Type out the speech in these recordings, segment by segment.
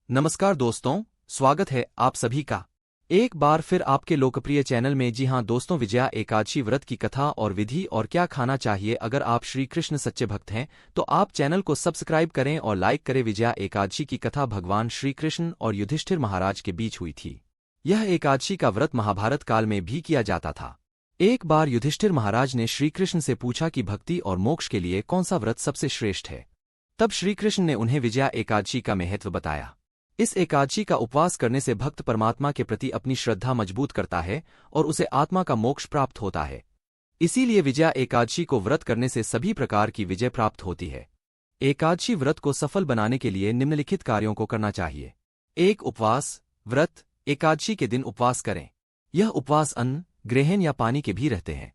नमस्कार दोस्तों, स्वागत है आप सभी का एक बार फिर आपके लोकप्रिय चैनल में। जी हां दोस्तों, विजया एकादशी व्रत की कथा और विधि और क्या खाना चाहिए। अगर आप श्री कृष्ण सच्चे भक्त हैं तो आप चैनल को सब्सक्राइब करें और लाइक करें। विजया एकादशी की कथा भगवान श्री कृष्ण और युधिष्ठिर महाराज के बीच हुई थी। यह एकादशी का व्रत महाभारत काल में भी किया जाता था। एक बार युधिष्ठिर महाराज ने श्रीकृष्ण से पूछा कि भक्ति और मोक्ष के लिए कौन सा व्रत सबसे श्रेष्ठ है। तब श्रीकृष्ण ने उन्हें विजया एकादशी का महत्व बताया। इस एकादशी का उपवास करने से भक्त परमात्मा के प्रति अपनी श्रद्धा मजबूत करता है और उसे आत्मा का मोक्ष प्राप्त होता है। इसीलिए विजया एकादशी को व्रत करने से सभी प्रकार की विजय प्राप्त होती है। एकादशी व्रत को सफल बनाने के लिए निम्नलिखित कार्यों को करना चाहिए। 1. उपवास व्रत। एकादशी के दिन उपवास करें। यह उपवास अन्न, ग्रहण या पानी के भी रहते हैं।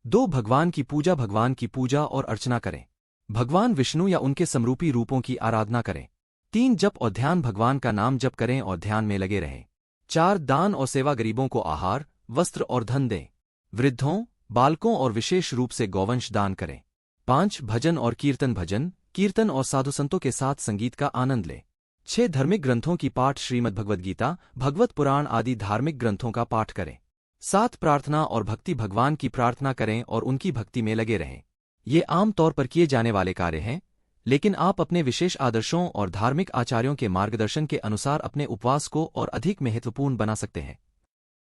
2. भगवान की पूजा और अर्चना करें। भगवान विष्णु या उनके समरूपी रूपों की आराधना करें। 3. जप और ध्यान। भगवान का नाम जप करें और ध्यान में लगे रहें। 4. दान और सेवा। गरीबों को आहार, वस्त्र और धन दें। वृद्धों, बालकों और विशेष रूप से गौवंश दान करें। 5. भजन और कीर्तन। भजन, कीर्तन और साधु संतों के साथ संगीत का आनंद लें। 6. धार्मिक ग्रंथों की पाठ। श्रीमद्भगवद्गीता, भगवत पुराण आदि धार्मिक ग्रंथों का पाठ करें। 7. प्रार्थना और भक्ति। भगवान की प्रार्थना करें और उनकी भक्ति में लगे रहें। ये आम तौर पर किए जाने वाले कार्य हैं, लेकिन आप अपने विशेष आदर्शों और धार्मिक आचार्यों के मार्गदर्शन के अनुसार अपने उपवास को और अधिक महत्वपूर्ण बना सकते हैं।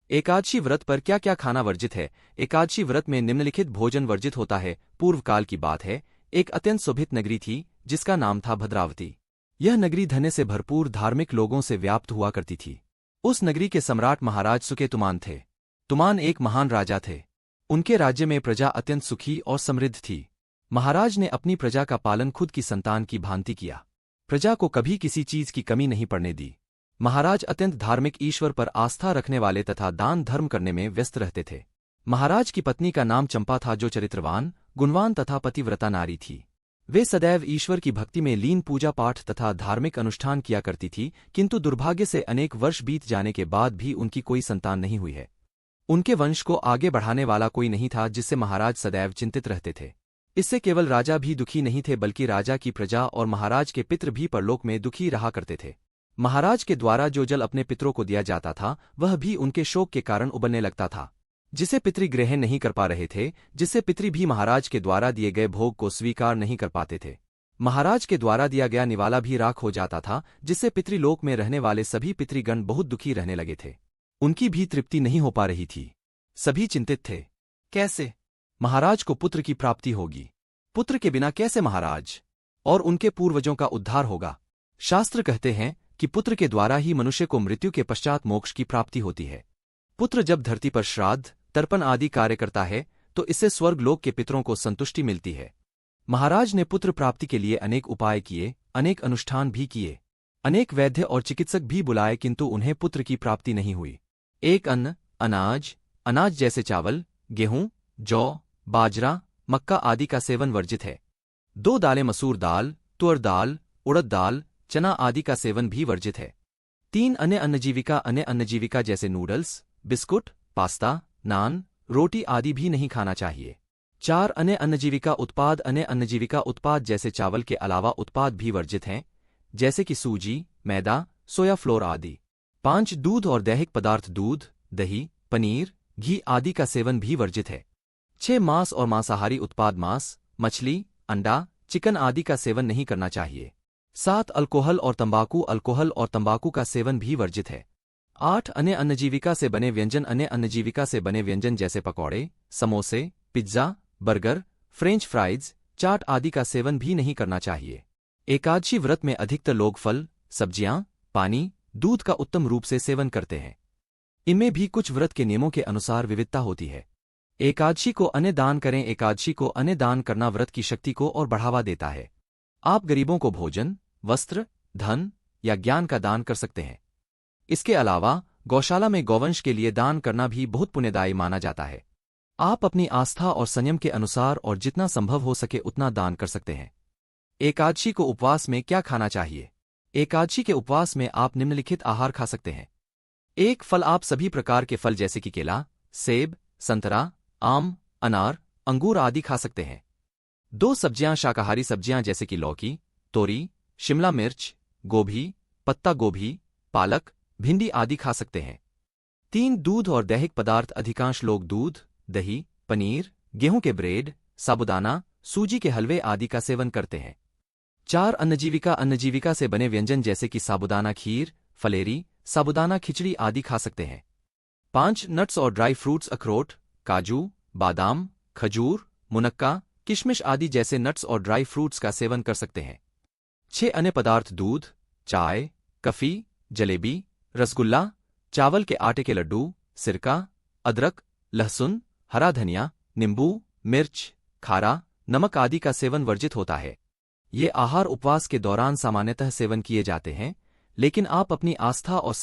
एकादशी व्रत पर क्या क्या खाना वर्जित है। एकादशी व्रत में निम्नलिखित भोजन वर्जित होता है। पूर्व काल की बात है, एक अत्यंत शोभित नगरी थी जिसका नाम था भद्रावती। यह नगरी धन्य से भरपूर धार्मिक लोगों से व्याप्त हुआ करती थी। उस नगरी के सम्राट महाराज सुकेतुमान थे। तुमान एक महान राजा थे। उनके राज्य में प्रजा अत्यंत सुखी और समृद्ध थी। महाराज ने अपनी प्रजा का पालन खुद की संतान की भांति किया। प्रजा को कभी किसी चीज की कमी नहीं पड़ने दी। महाराज अत्यंत धार्मिक, ईश्वर पर आस्था रखने वाले तथा दान धर्म करने में व्यस्त रहते थे। महाराज की पत्नी का नाम चंपा था, जो चरित्रवान, गुणवान तथा पतिव्रता नारी थी। वे सदैव ईश्वर की भक्ति में लीन पूजा पाठ तथा धार्मिक अनुष्ठान किया करती थी, किंतु दुर्भाग्य से अनेक वर्ष बीत जाने के बाद भी उनकी कोई संतान नहीं हुई है। उनके वंश को आगे बढ़ाने वाला कोई नहीं था, जिससे महाराज सदैव चिंतित रहते थे। इससे केवल राजा भी दुखी नहीं थे, बल्कि राजा की प्रजा और महाराज के पितृ भी परलोक में दुखी रहा करते थे। महाराज के द्वारा जो जल अपने पितरों को दिया जाता था, वह भी उनके शोक के कारण उबलने लगता था, जिसे पितृ ग्रहण नहीं कर पा रहे थे, जिससे पितृ भी महाराज के द्वारा दिए गए भोग को स्वीकार नहीं कर पाते थे। महाराज के द्वारा दिया गया निवाला भी राख हो जाता था, जिससे पितृलोक में रहने वाले सभी पितृगण बहुत दुखी रहने लगे थे। उनकी भी तृप्ति नहीं हो पा रही थी। सभी चिंतित थे, कैसे महाराज को पुत्र की प्राप्ति होगी। पुत्र के बिना कैसे महाराज और उनके पूर्वजों का उद्धार होगा। शास्त्र कहते हैं कि पुत्र के द्वारा ही मनुष्य को मृत्यु के पश्चात मोक्ष की प्राप्ति होती है। पुत्र जब धरती पर श्राद्ध, तर्पण आदि कार्य करता है तो इससे स्वर्गलोक के पितरों को संतुष्टि मिलती है। महाराज ने पुत्र प्राप्ति के लिए अनेक उपाय किए, अनेक अनुष्ठान भी किए, अनेक वैद्य और चिकित्सक भी बुलाए, किंतु उन्हें पुत्र की प्राप्ति नहीं हुई। एक अन्न, अनाज जैसे चावल, गेहूं, जौ, बाजरा, मक्का आदि का सेवन वर्जित है। 2 दालें, मसूर दाल, तुअर दाल, उड़द दाल, चना आदि का सेवन भी वर्जित है। 3 अन्य अन्नजीविका जैसे नूडल्स, बिस्कुट, पास्ता, नान, रोटी आदि भी नहीं खाना चाहिए। 4 अन्य अन्नजीविका उत्पाद जैसे चावल के अलावा उत्पाद भी वर्जित हैं, जैसे कि सूजी, मैदा, सोया फ्लोर आदि। 5 दूध और दैहिक पदार्थ, दूध, दही, पनीर, घी आदि का सेवन भी वर्जित है। 6 मांस और मांसाहारी उत्पाद, मांस, मछली, अंडा, चिकन आदि का सेवन नहीं करना चाहिए। 7 अल्कोहल और तंबाकू का सेवन भी वर्जित है। 8 अन्य अन्नजीविका से बने व्यंजन जैसे पकौड़े, समोसे, पिज्जा, बर्गर, फ्रेंच फ्राइज, चाट आदि का सेवन भी नहीं करना चाहिए। एकादशी व्रत में अधिकतर लोग फल, सब्जियां, पानी, दूध का उत्तम रूप से सेवन करते हैं। इनमें भी कुछ व्रत के नियमों के अनुसार विविधता होती है। एकादशी को अन्न दान करें। एकादशी को अन्न दान करना व्रत की शक्ति को और बढ़ावा देता है। आप गरीबों को भोजन, वस्त्र, धन या ज्ञान का दान कर सकते हैं। इसके अलावा गौशाला में गौवंश के लिए दान करना भी बहुत पुण्यदायी माना जाता है। आप अपनी आस्था और संयम के अनुसार और जितना संभव हो सके उतना दान कर सकते हैं। एकादशी को उपवास में क्या खाना चाहिए। एकादशी के उपवास में आप निम्नलिखित आहार खा सकते हैं। 1 फल। आप सभी प्रकार के फल जैसे कि केला, सेब, संतरा, आम, अनार, अंगूर आदि खा सकते हैं। 2 सब्जियां। शाकाहारी सब्जियां जैसे कि लौकी, तोरी, शिमला मिर्च, गोभी, पत्ता गोभी, पालक, भिंडी आदि खा सकते हैं। 3. दूध और दैहिक पदार्थ। अधिकांश लोग दूध, दही, पनीर, गेहूं के ब्रेड, साबुदाना, सूजी के हलवे आदि का सेवन करते हैं। 4. अन्नजीविका। अन्नजीविका से बने व्यंजन जैसे कि साबुदाना खीर, फलेरी, साबुदाना खिचड़ी आदि खा सकते हैं। 5. नट्स और ड्राई फ्रूट्स। अखरोट, काजू, बादाम, खजूर, मुनक्का, किशमिश आदि जैसे नट्स और ड्राई फ्रूट्स का सेवन कर सकते हैं। 6. अन्य पदार्थ। दूध, चाय, कॉफी, जलेबी, रसगुल्ला, चावल के आटे के लड्डू, सिरका, अदरक, लहसुन, हरा धनिया, नींबू, मिर्च, खारा, नमक आदि का सेवन वर्जित होता है। ये आहार उपवास के दौरान सामान्यतः सेवन किए जाते हैं, लेकिन आप अपनी आस्था और